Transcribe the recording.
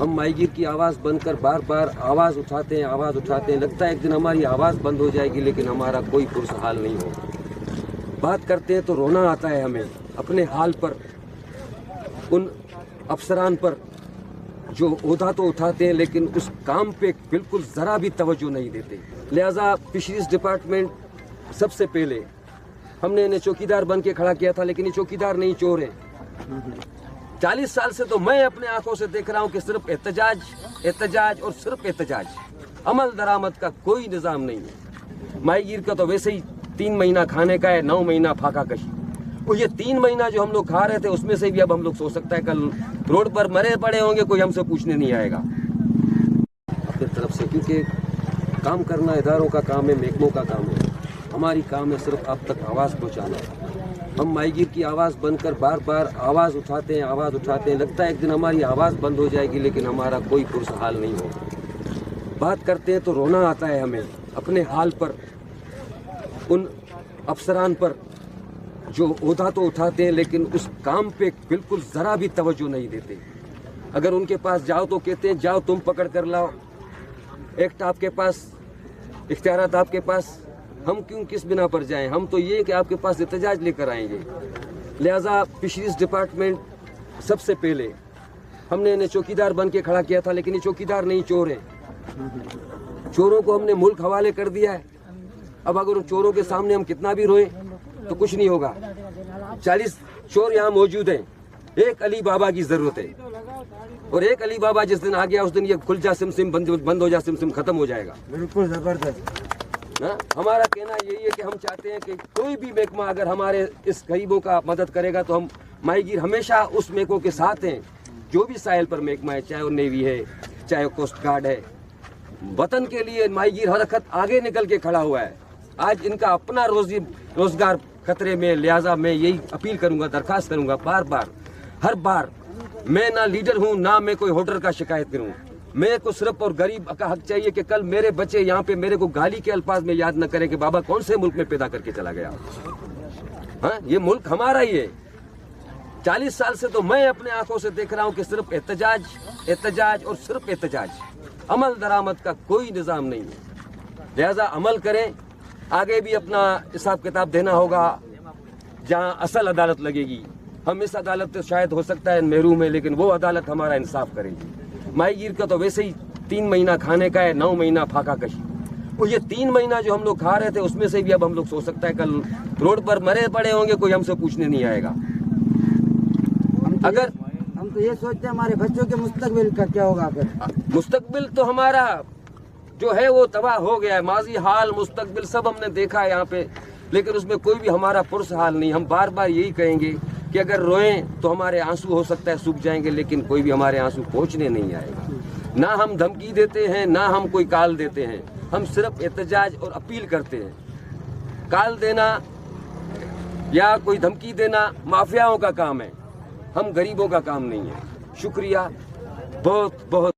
ہم ماہی گیر کی آواز بن کر بار بار آواز اٹھاتے ہیں لگتا ہے ایک دن ہماری آواز بند ہو جائے گی، لیکن ہمارا کوئی پرس حال نہیں ہوگا۔ بات کرتے ہیں تو رونا آتا ہے ہمیں اپنے حال پر، ان افسران پر جو عہدہ تو اٹھاتے ہیں لیکن اس کام پہ بالکل ذرا بھی توجہ نہیں دیتے۔ لہٰذا فشریز ڈپارٹمنٹ سب سے پہلے ہم نے انہیں چوکیدار بن کے کھڑا کیا تھا، لیکن یہ چوکیدار نہیں، چور ہیں۔ 40 سال سے تو میں اپنے آنکھوں سے دیکھ رہا ہوں کہ صرف احتجاج اور صرف احتجاج، عمل درآمد کا کوئی نظام نہیں ہے۔ ماہی گیر کا تو ویسے ہی 3 مہینہ کھانے کا ہے، 9 مہینہ پھاکا کشی۔ اور یہ 3 مہینہ جو ہم لوگ کھا رہے تھے اس میں سے بھی اب ہم لوگ سوچ سکتا ہے کل روڈ پر مرے پڑے ہوں گے، کوئی ہم سے پوچھنے نہیں آئے گا اپنی طرف سے، کیونکہ کام کرنا اداروں کا کام ہے، محکموں کا کام ہے۔ ہماری کام ہے صرف آپ تک آواز پہنچانا۔ ہم ماہی گیر کی آواز بن کر بار بار آواز اٹھاتے ہیں لگتا ہے ایک دن ہماری آواز بند ہو جائے گی، لیکن ہمارا کوئی پرس حال نہیں ہوگا۔ بات کرتے ہیں تو رونا آتا ہے ہمیں اپنے حال پر، ان افسران پر جو عہدہ تو اٹھاتے ہیں لیکن اس کام پہ بالکل ذرا بھی توجہ نہیں دیتے۔ اگر ان کے پاس جاؤ تو کہتے ہیں جاؤ تم پکڑ کر لاؤ، ایکٹ آپ کے پاس، اختیارات آپ کے پاس، ہم کیوں کس بنا پر جائیں؟ ہم تو یہ کہ آپ کے پاس احتجاج لے کر آئیں گے۔ لہٰذا فشریز ڈپارٹمنٹ سب سے پہلے ہم نے انہیں چوکیدار بن کے کھڑا کیا تھا، لیکن یہ چوکیدار نہیں، چور ہیں۔ چوروں کو ہم نے ملک حوالے کر دیا ہے۔ اب اگر ان چوروں کے سامنے ہم کتنا بھی روئیں تو کچھ نہیں ہوگا۔ 40 چور یہاں موجود ہیں، ایک علی بابا کی ضرورت ہے، اور ایک علی بابا جس دن آ گیا اس دن یہ کھل جا سم بند ہو جا سم ختم ہو جائے گا۔ بالکل زبردست۔ ہمارا کہنا یہی ہے کہ ہم چاہتے ہیں کہ کوئی بھی محکمہ اگر ہمارے اس غریبوں کا مدد کرے گا تو ہم ماہی گیر ہمیشہ اس محکموں کے ساتھ ہیں جو بھی ساحل پر محکمہ ہے، چاہے وہ نیوی ہے، چاہے وہ کوسٹ گارڈ ہے۔ وطن کے لیے ماہی گیر ہر وقت آگے نکل کے کھڑا ہوا ہے۔ آج ان کا اپنا روزگار خطرے میں، لہٰذا میں یہی اپیل کروں گا، درخواست کروں گا ہر بار میں نہ لیڈر ہوں نہ میں کوئی ہوٹل کا شکایت کروں، میرے کو صرف اور غریب کا حق چاہیے کہ کل میرے بچے یہاں پہ میرے کو گالی کے الفاظ میں یاد نہ کریں کہ بابا کون سے ملک میں پیدا کر کے چلا گیا۔ ہاں، یہ ملک ہمارا ہی ہے۔ 40 سال سے تو میں اپنے آنکھوں سے دیکھ رہا ہوں کہ صرف احتجاج اور صرف احتجاج، عمل درآمد کا کوئی نظام نہیں ہے۔ لہذا عمل کریں، آگے بھی اپنا حساب کتاب دینا ہوگا جہاں اصل عدالت لگے گی۔ ہم اس عدالت سے شاید ہو سکتا ہے محروم ہے، لیکن وہ عدالت ہمارا انصاف کرے گی۔ ماہی گیر کا تو ویسے ہی 3 مہینہ کھانے کا ہے، 9 مہینہ پھاکا کشی۔ اور یہ 3 مہینہ جو ہم لوگ کھا رہے تھے اس میں سے بھی اب ہم لوگ سوچ سکتا ہے کل روڈ پر مرے پڑے ہوں گے، کوئی ہم سے پوچھنے نہیں آئے گا۔ اگر ہم تو یہ سوچتے ہیں ہمارے بچوں کے مستقبل کا کیا ہوگا پھر؟ مستقبل تو ہمارا جو ہے وہ تباہ ہو گیا ہے، ماضی حال مستقبل سب ہم نے دیکھا ہے یہاں پہ، لیکن اس میں کوئی بھی ہمارا پرس حال نہیں۔ ہم بار بار یہی کہیں گے کہ اگر روئیں تو ہمارے آنسو ہو سکتا ہے سوکھ جائیں گے، لیکن کوئی بھی ہمارے آنسو پہنچنے نہیں آئے گا۔ نہ ہم دھمکی دیتے ہیں نہ ہم کوئی کال دیتے ہیں، ہم صرف احتجاج اور اپیل کرتے ہیں۔ کال دینا یا کوئی دھمکی دینا مافیاؤں کا کام ہے، ہم غریبوں کا کام نہیں ہے۔ شکریہ، بہت بہت